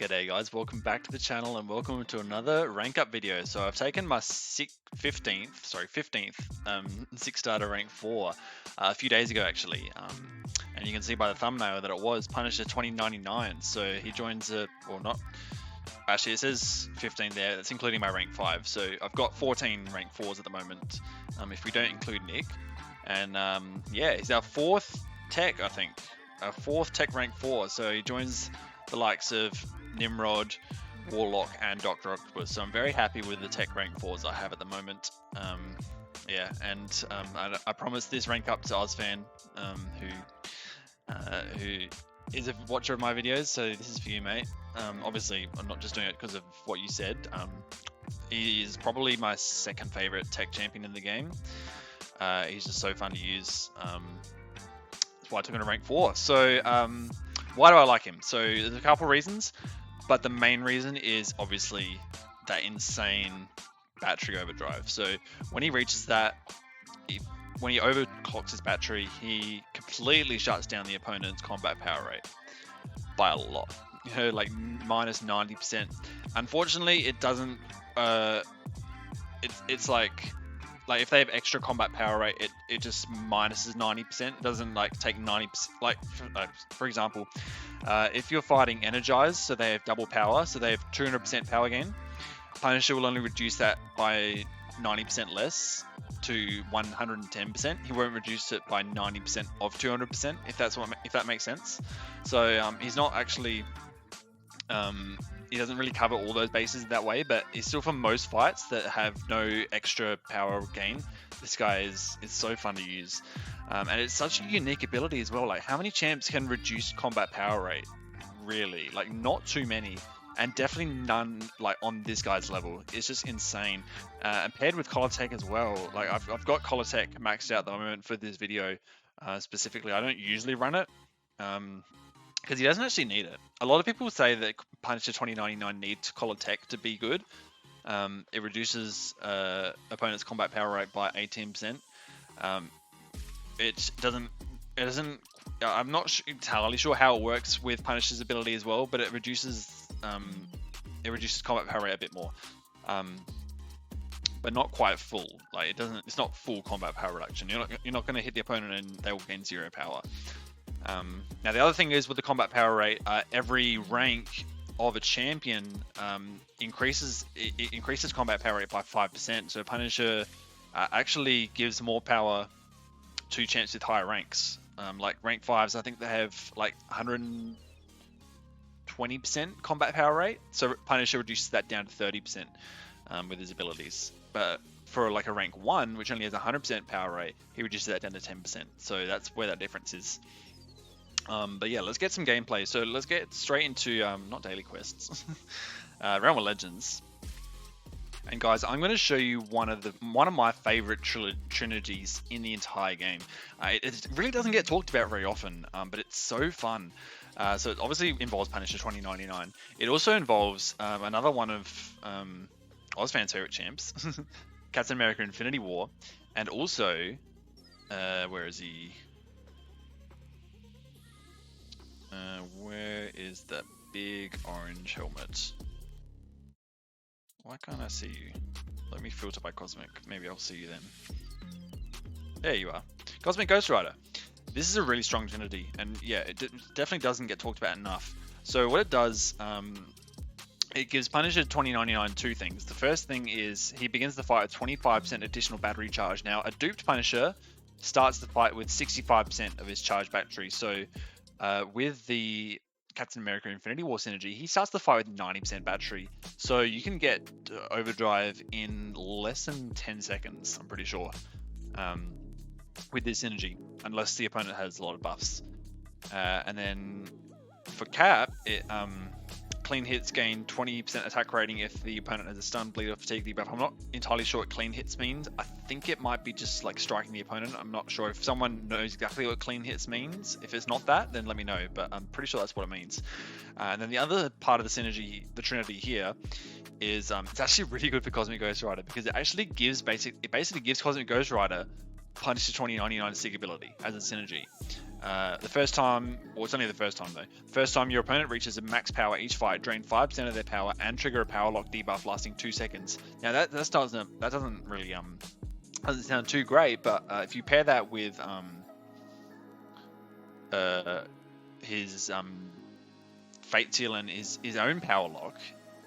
G'day guys, welcome back to the channel and welcome to another rank up video. So I've taken my 15th 6-starter rank 4 a few days ago actually. And you can see by the thumbnail that it was Punisher 2099. So he joins actually it says 15 there, that's including my rank 5. So I've got 14 rank 4s at the moment, if we don't include Nick. And yeah, he's our 4th tech, I think. Our 4th tech rank 4, so he joins the likes of Nimrod, Warlock, and Dr. Octopus. So I'm very happy with the tech rank 4s I have at the moment. Yeah, and I promised this rank up to Ozfan, who is a watcher of my videos, so this is for you, mate. Obviously, I'm not just doing it because of what you said. He is probably my second favorite tech champion in the game. He's just so fun to use. That's why I took him to rank 4. So why do I like him? So there's a couple reasons, but the main reason is obviously that insane battery overdrive. So when he reaches that, when he overclocks his battery, he completely shuts down the opponent's combat power rate by a lot. You know, like minus 90%. Unfortunately, it doesn't. It's like if they have extra combat power rate, it just minuses 90%. It doesn't like take 90%. Like for example, if you're fighting Energized, so they have double power, so they have 200% power gain. Punisher will only reduce that by 90% less to 110%. He won't reduce it by 90% of 200%, if that makes sense. So he's not actually he doesn't really cover all those bases that way, but he's still for most fights that have no extra power gain. This guy is so fun to use, and it's such a unique ability as well. Like, how many champs can reduce combat power rate? Really, like not too many, and definitely none like on this guy's level. It's just insane. And paired with Collar Tech as well. Like I've got Collar Tech maxed out at the moment for this video specifically. I don't usually run it. Because he doesn't actually need it. A lot of people say that Punisher 2099 needs Collar Tech to be good. It reduces opponent's combat power rate by 18%. It doesn't. I'm not entirely sure how it works with Punisher's ability as well, but it reduces combat power rate a bit more, but not quite full. Like it doesn't. It's not full combat power reduction. You're not going to hit the opponent and they will gain 0 power. Now the other thing is with the combat power rate, every rank of a champion increases combat power rate by 5%. So Punisher actually gives more power to champs with higher ranks. Like rank 5s, I think they have like 120% combat power rate. So Punisher reduces that down to 30% with his abilities. But for like a rank 1, which only has 100% power rate, he reduces that down to 10%. So that's where that difference is. But yeah, let's get some gameplay. So let's get straight into not daily quests, Realm of Legends. And guys, I'm going to show you one of my favorite trinities in the entire game. It really doesn't get talked about very often, but it's so fun. So it obviously involves Punisher 2099. It also involves another one of Ozfan's favorite champs, Captain America Infinity War, and also where is he? Where is that big orange helmet? Why can't I see you? Let me filter by Cosmic. Maybe I'll see you then. There you are. Cosmic Ghost Rider. This is a really strong trinity, and yeah, it definitely doesn't get talked about enough. So what it does, it gives Punisher 2099 two things. The first thing is he begins the fight with 25% additional battery charge. Now, a duped Punisher starts the fight with 65% of his charged battery. So with the Captain America Infinity War synergy, he starts the fight with 90% battery. So you can get overdrive in less than 10 seconds, I'm pretty sure, with this synergy, unless the opponent has a lot of buffs. And then for Cap, clean hits gain 20% attack rating if the opponent has a stun, bleed, or fatigue debuff. I'm not entirely sure what clean hits means. I think it might be just like striking the opponent. I'm not sure. If someone knows exactly what clean hits means, if it's not that, then let me know, but I'm pretty sure that's what it means. And then the other part of the synergy, the trinity here, is it's actually really good for Cosmic Ghost Rider, because it actually gives basically gives Cosmic Ghost Rider Punisher 2099 Seek ability as a synergy. The first time, well, it's only the first time though. First time your opponent reaches a max power each fight, drain 5% of their power and trigger a power lock debuff lasting 2 seconds. Now that doesn't really doesn't sound too great, but if you pair that with his Fate Seal and his own power lock,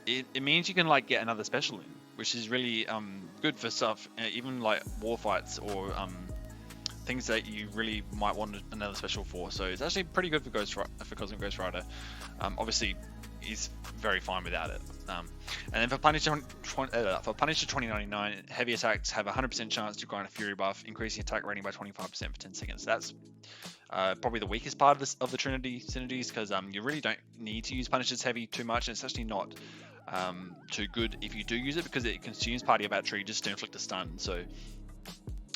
it means you can like get another special in, which is really good for stuff, even like war fights or things that you really might want another special for. So it's actually pretty good for Cosmic Ghost Rider. Obviously, he's very fine without it. And then for Punisher 2099, heavy attacks have a 100% chance to grind a Fury buff, increasing attack rating by 25% for 10 seconds. That's probably the weakest part of the Trinity synergies, because you really don't need to use Punisher's heavy too much, and it's actually not too good if you do use it, because it consumes part of your battery just to inflict a stun. So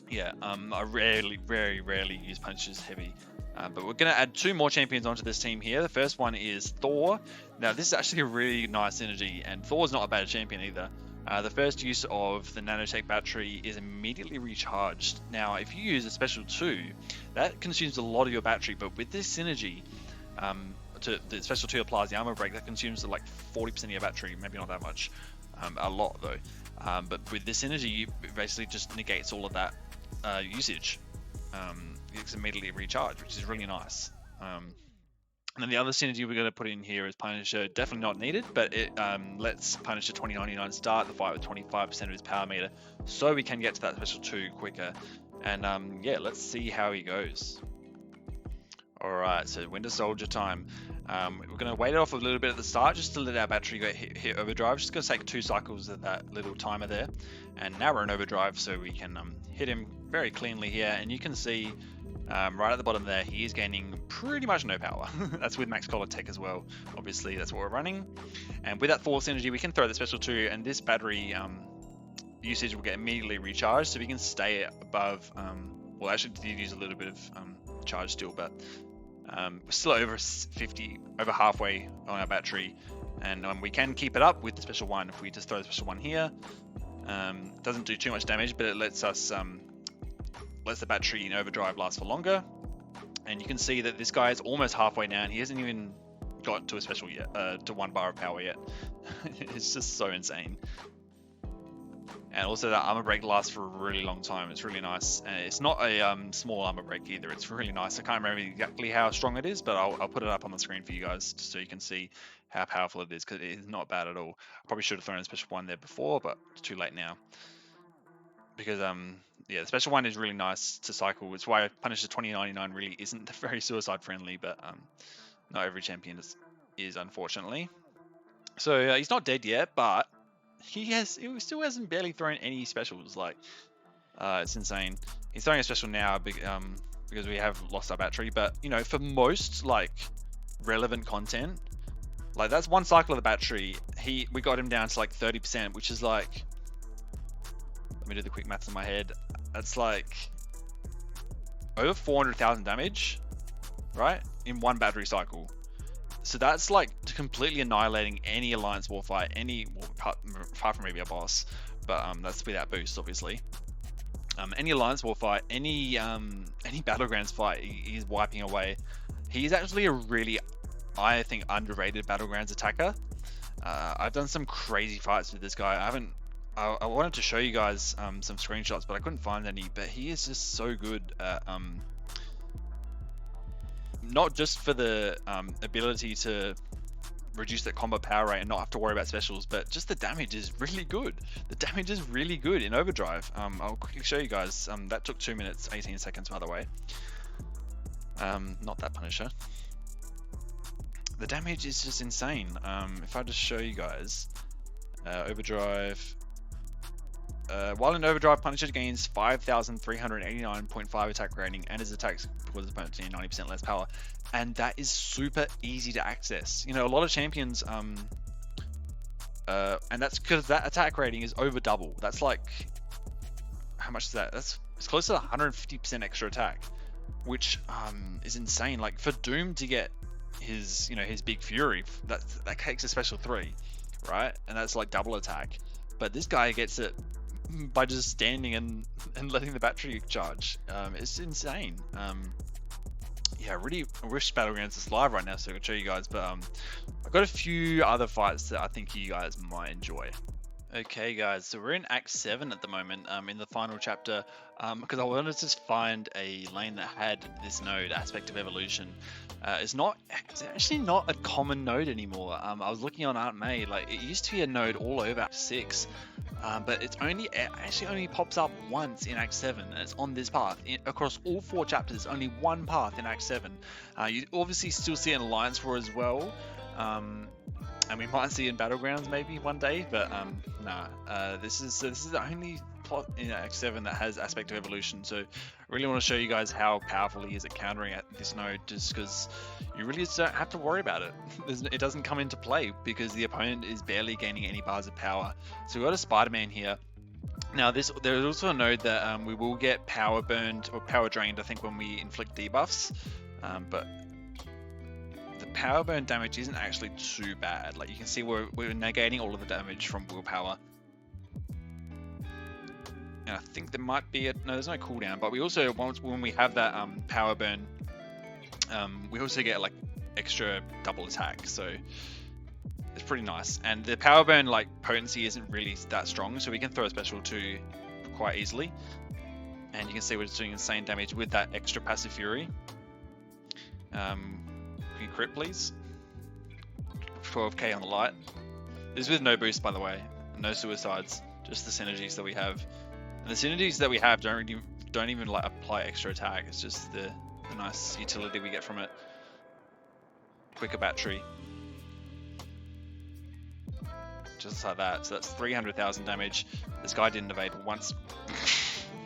yeah, I very rarely use Punisher's heavy. But we're going to add 2 more champions onto this team here. The first one is Thor. Now this is actually a really nice synergy, and Thor's not a bad champion either. The first use of the nanotech battery is immediately recharged. Now if you use a special 2, that consumes a lot of your battery, but with this synergy, the special 2 applies the armor break, that consumes like 40% of your battery, maybe not that much, a lot though. But with this synergy, it basically just negates all of that usage. It's immediately recharged, which is really nice. And then the other synergy we're going to put in here is Punisher, definitely not needed, but it lets Punisher 2099 start the fight with 25% of his power meter, so we can get to that special 2 quicker. And yeah, let's see how he goes. Alright, so Winter Soldier time. We're going to wait it off a little bit at the start just to let our battery go hit overdrive. Just going to take 2 cycles of that little timer there. And now we're in overdrive, so we can hit him very cleanly here. And you can see right at the bottom there, he is gaining pretty much no power. That's with Max Collar Tech as well. Obviously, that's what we're running. And with that force energy, we can throw the special 2, and this battery usage will get immediately recharged, so we can stay above. Well, actually, did use a little bit of charge still, but we're still over halfway on our battery, and we can keep it up with the special 1 if we just throw the special 1 here. Doesn't do too much damage, but it lets us lets the battery in overdrive last for longer. And you can see that this guy is almost halfway down. He hasn't even got to a special yet, to 1 bar of power yet. It's just so insane. And also that armor break lasts for a really long time. It's really nice. And it's not a small armor break either. It's really nice. I can't remember exactly how strong it is, but I'll put it up on the screen for you guys just so you can see how powerful it is, because it is not bad at all. I probably should have thrown a special 1 there before, but it's too late now. Because yeah, the special 1 is really nice to cycle. It's why Punisher 2099 really isn't very suicide friendly, but not every champion is unfortunately. So he's not dead yet, but he still hasn't barely thrown any specials. Like it's insane. He's throwing a special now because we have lost our battery, but you know, for most like relevant content, like that's 1 cycle of the battery. We got him down to like 30%, which is like, let me do the quick maths in my head. That's like over 400,000 damage, right? In 1 battery cycle. So that's like completely annihilating any Alliance war fight, apart from maybe a boss, but that's without boost, obviously. Any Alliance war fight, any Battlegrounds fight, he's wiping away. He's actually a really, I think, underrated Battlegrounds attacker. I've done some crazy fights with this guy. I wanted to show you guys some screenshots, but I couldn't find any. But he is just so good at, not just for the ability to reduce that combo power rate and not have to worry about specials, but just the damage is really good. The damage is really good in overdrive. I'll quickly show you guys. That took 2 minutes 18 seconds, by the way. Not that Punisher. The damage is just insane. If I just show you guys overdrive. While in overdrive, Punisher gains 5,389.5 attack rating, and his attacks cause his opponent to gain 90% less power. And that is super easy to access. You know, a lot of champions, and that's because that attack rating is over double. That's like, how much is that? It's close to 150% extra attack, which is insane. Like for Doom to get his big Fury, that takes a special 3, right? And that's like double attack. But this guy gets it by just standing and letting the battery charge. It's insane. Yeah, I really wish Battlegrounds is live right now so I could show you guys, but I've got a few other fights that I think you guys might enjoy. Okay guys, so we're in Act 7 at the moment, in the final chapter, because I wanted to just find a lane that had this node, Aspect of Evolution. It's actually not a common node anymore. I was looking on Aunt May, like it used to be a node all over Act 6, but it actually only pops up once in Act 7, and it's on this path. Across all 4 chapters, only one path in Act 7. You obviously still see an Alliance War as well, and we might see in Battlegrounds maybe one day, but nah. This is the only plot in Act 7 that has Aspect of Evolution, so I really want to show you guys how powerful he is at countering at this node, just because you really just don't have to worry about it. It doesn't come into play because the opponent is barely gaining any bars of power. So we've got a Spider-Man here. Now there is also a node that we will get power burned or power drained, I think, when we inflict debuffs, but the power burn damage isn't actually too bad. Like you can see we're negating all of the damage from willpower. And I think there might be no, there's no cooldown, but we also, when we have that power burn, we also get like extra double attack, so it's pretty nice. And the power burn like potency isn't really that strong, so we can throw a special 2 quite easily. And you can see we're just doing insane damage with that extra passive fury. Can you crit please? 12k on the light. This is with no boost, by the way, no suicides, just the synergies that we have. And the synergies that we have don't even like apply extra attack. It's just the nice utility we get from it. Quicker battery, just like that. So that's 300,000 damage. This guy didn't evade once.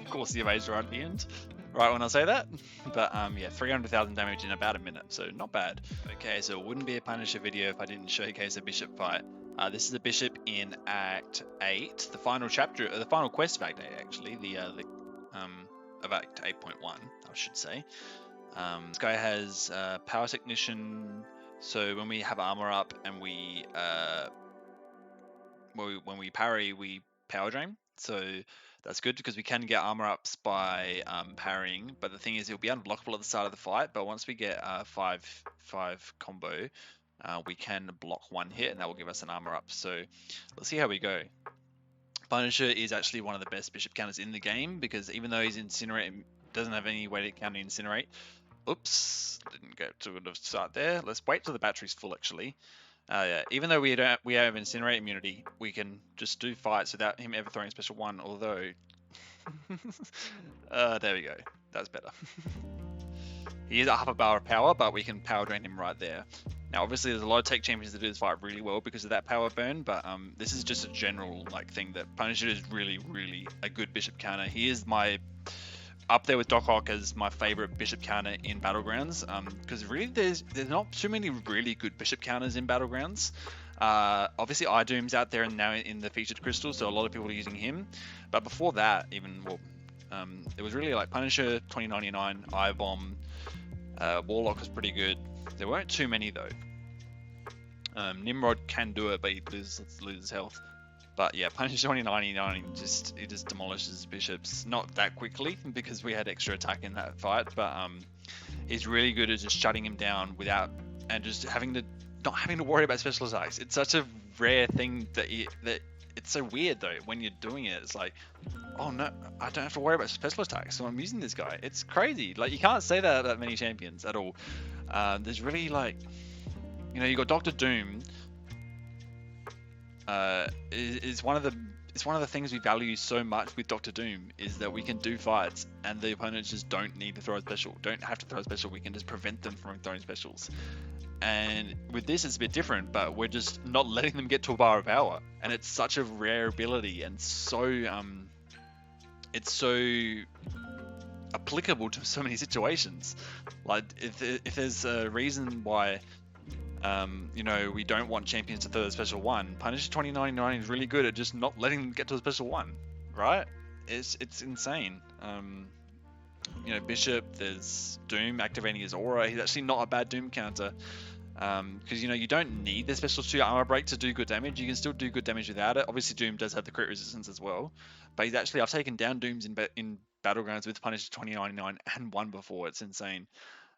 Of course, he evades right at the end. Right when I say that, but yeah, 300,000 damage in about a minute, so not bad. Okay, so it wouldn't be a Punisher video if I didn't showcase a bishop fight. This is a bishop in Act 8, the final chapter, the final quest of Act 8 actually, of Act 8.1, I should say. This guy has power technician, so when we have armor up and when we parry, we power drain. So that's good because we can get armor ups by parrying, but the thing is it'll be unblockable at the start of the fight, but once we get 5 combo, we can block 1 hit and that will give us an armor up. So let's see how we go. Punisher is actually one of the best bishop counters in the game because even though he's incinerate, doesn't have any way to counter incinerate. Oops, didn't get to a start there. Let's wait till the battery's full actually. Yeah, even though we have incinerate immunity, we can just do fights without him ever throwing special 1, although there we go, that's better. He is a half a bar of power, but we can power drain him right there. Now obviously there's a lot of tech champions that do this fight really well because of that power burn, but this is just a general like thing that Punisher is really a good bishop counter. He is up there with Doc Ock as my favorite bishop counter in Battlegrounds, because really there's not too many really good bishop counters in Battlegrounds. Obviously iDoom's out there and now in the featured crystal, so a lot of people are using him, but before that even, well, it was really like Punisher, 2099, iBomb, Warlock was pretty good. There weren't too many though. Nimrod can do it, but he loses health. But yeah, Punisher 2099 he just demolishes bishops, not that quickly because we had extra attack in that fight, but he's really good at just shutting him down without and just not having to worry about special attacks. It's such a rare thing that it's so weird though when you're doing it. It's like, oh no, I don't have to worry about special attacks, so I'm using this guy. It's crazy. Like you can't say that about many champions at all. There's really like, you know, you got Dr. Doom. Is one of the things we value so much with Dr. Doom is that we can do fights and the opponents just don't need to throw a special, don't have to throw a special, we can just prevent them from throwing specials. And with this it's a bit different, but we're just not letting them get to a bar of power, and it's such a rare ability and so it's so applicable to so many situations. Like if there's a reason why you know, we don't want champions to throw a special 1, Punisher 2099 is really good at just not letting them get to a special 1, right? It's insane. You know, Bishop, there's Doom activating his aura. He's actually not a bad Doom counter. Because, you know, you don't need the special 2 armor break to do good damage. You can still do good damage without it. Obviously, Doom does have the crit resistance as well. But I've taken down Dooms in Battlegrounds with Punisher 2099 and won before. It's insane.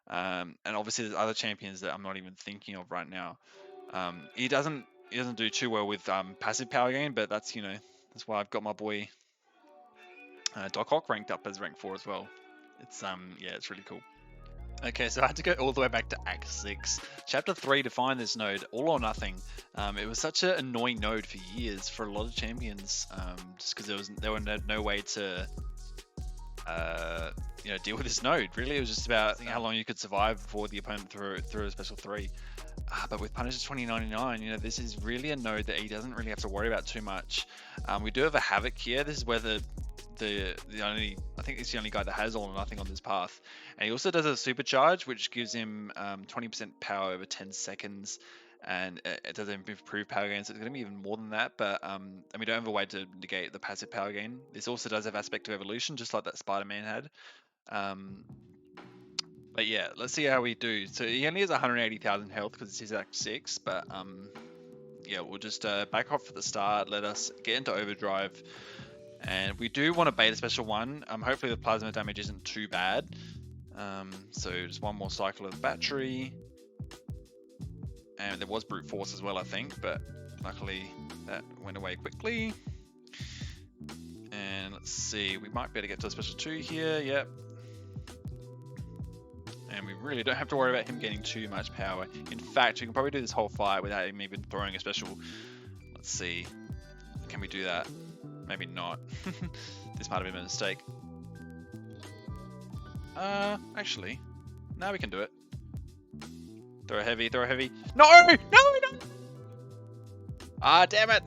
And obviously, there's other champions that I'm not even thinking of right now. He doesn't do too well with passive power gain, but that's, you know, that's why I've got my boy Doc Ock ranked up as rank 4 as well. It's yeah, it's really cool. Okay, so I had to go all the way back to Act 6, Chapter 3 to find this node, All or Nothing. It was such an annoying node for years for a lot of champions, just because there was no way to you know, deal with this node. Really, it was just about how long you could survive before the opponent threw a special 3. But with Punisher 2099, you know, this is really a node that he doesn't really have to worry about too much. We do have a Havoc here. This is where the only, I think it's the only guy that has All or Nothing on this path. And he also does a supercharge, which gives him 20% power over 10 seconds. And it does improve power gain, so it's going to be even more than that. But and we don't have a way to negate the passive power gain. This also does have aspect of evolution, just like that Spider-Man had. But yeah, let's see how we do. So he only has 180,000 health because it's his Act 6. But yeah, we'll just back off at the start. Let us get into overdrive. And we do want to bait a special 1. Hopefully the plasma damage isn't too bad. So just one more cycle of the battery. And there was brute force as well, I think, but luckily that went away quickly. And let's see, we might be able to get to a special 2 here. Yep. And we really don't have to worry about him getting too much power. In fact, we can probably do this whole fight without him even throwing a special. Let's see, can we do that? Maybe not. This might have been a mistake. Actually, now we can do it. Throw a heavy, throw a heavy. No! No, we don't! Ah, damn it!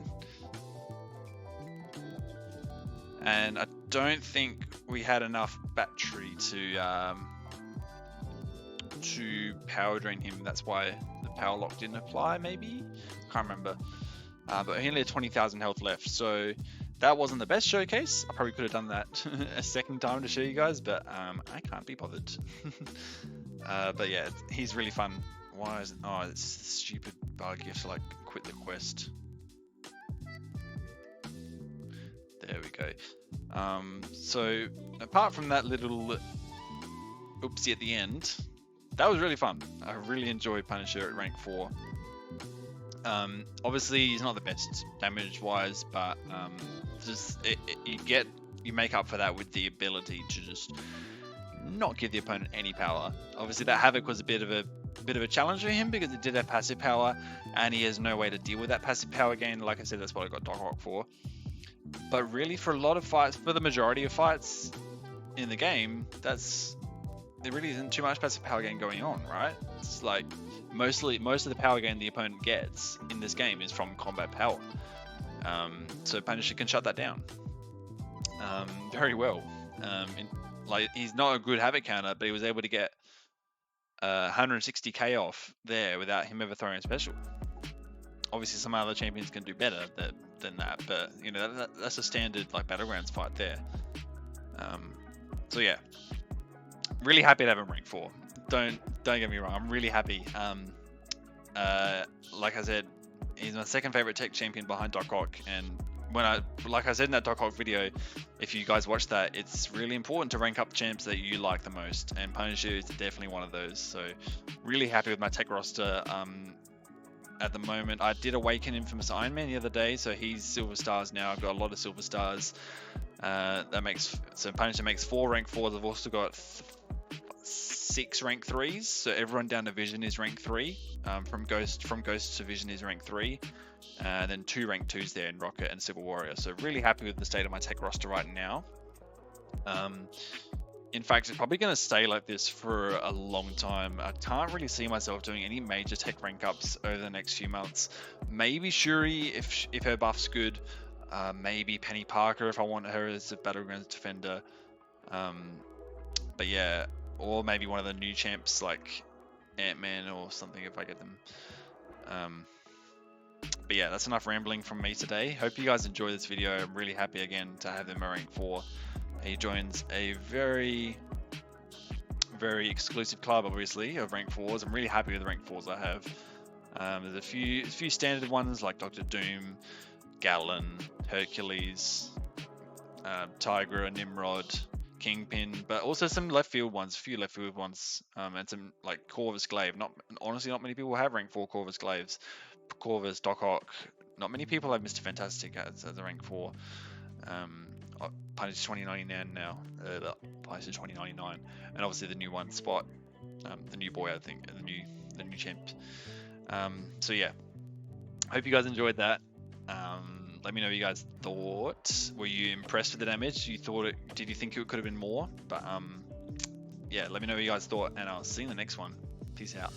And I don't think we had enough battery to power drain him. That's why the power lock didn't apply, maybe? Can't remember. But he only had 20,000 health left, so that wasn't the best showcase. I probably could have done that a second time to show you guys, but I can't be bothered. But yeah, he's really fun. Why is it? Oh, it's a stupid bug. You have to like quit the quest. There we go. So apart from that little oopsie at the end, that was really fun. I really enjoyed Punisher at rank 4. Obviously he's not the best damage wise, but you make up for that with the ability to just not give the opponent any power. Obviously that Havoc was a bit of a challenge for him because it did have passive power and he has no way to deal with that passive power gain. Like I said, that's what I got Doc Ock for. But really for a lot of fights, for the majority of fights in the game, there really isn't too much passive power gain going on, right? It's like most of the power gain the opponent gets in this game is from combat power. So Punisher can shut that down very well. Like he's not a good Havoc counter, but he was able to get 160k off there without him ever throwing a special. Obviously some other champions can do better than that, but you know that's a standard like Battlegrounds fight there. So yeah, really happy to have him rank 4. Don't get me wrong, I'm really happy. Like I said, he's my second favorite tech champion behind Doc Ock, and like I said in that Doc Ock video, if you guys watch that, it's really important to rank up champs that you like the most, and Punisher is definitely one of those. So really happy with my tech roster. At the moment, I did awaken Infamous Iron Man the other day, so he's silver stars now. I've got a lot of silver stars. So Punisher makes 4 rank 4s. I've also got 6 rank 3s. So everyone down to Vision is rank 3. From Ghost to Vision is rank 3. And then 2 rank 2s there in Rocket and Civil Warrior. So really happy with the state of my tech roster right now. In fact, it's probably going to stay like this for a long time. I can't really see myself doing any major tech rank ups over the next few months. Maybe Shuri if her buff's good. Maybe Penny Parker if I want her as a Battlegrounds defender. But yeah, or maybe one of the new champs like Ant-Man or something if I get them. But yeah, that's enough rambling from me today. Hope you guys enjoy this video. I'm really happy again to have him at rank 4. He joins a very very exclusive club, obviously, of rank 4s. I'm really happy with the rank 4s I have. There's a few standard ones like Dr. Doom, Gallon, Hercules, Tigra, Nimrod, Kingpin, but also some left field ones, a few left field ones, and some like Corvus Glaive. Honestly, not many people have rank 4 Corvus Glaives. Corvus, Doc Ock. Not many people have Mr. Fantastic as a rank 4. Punisher 2099 now. Punisher 2099, and obviously the new one, Spot, the new boy, I think, the new champ. So yeah, hope you guys enjoyed that. Let me know what you guys thought. Were you impressed with the damage? Did you think it could have been more? But yeah, let me know what you guys thought, and I'll see you in the next one. Peace out.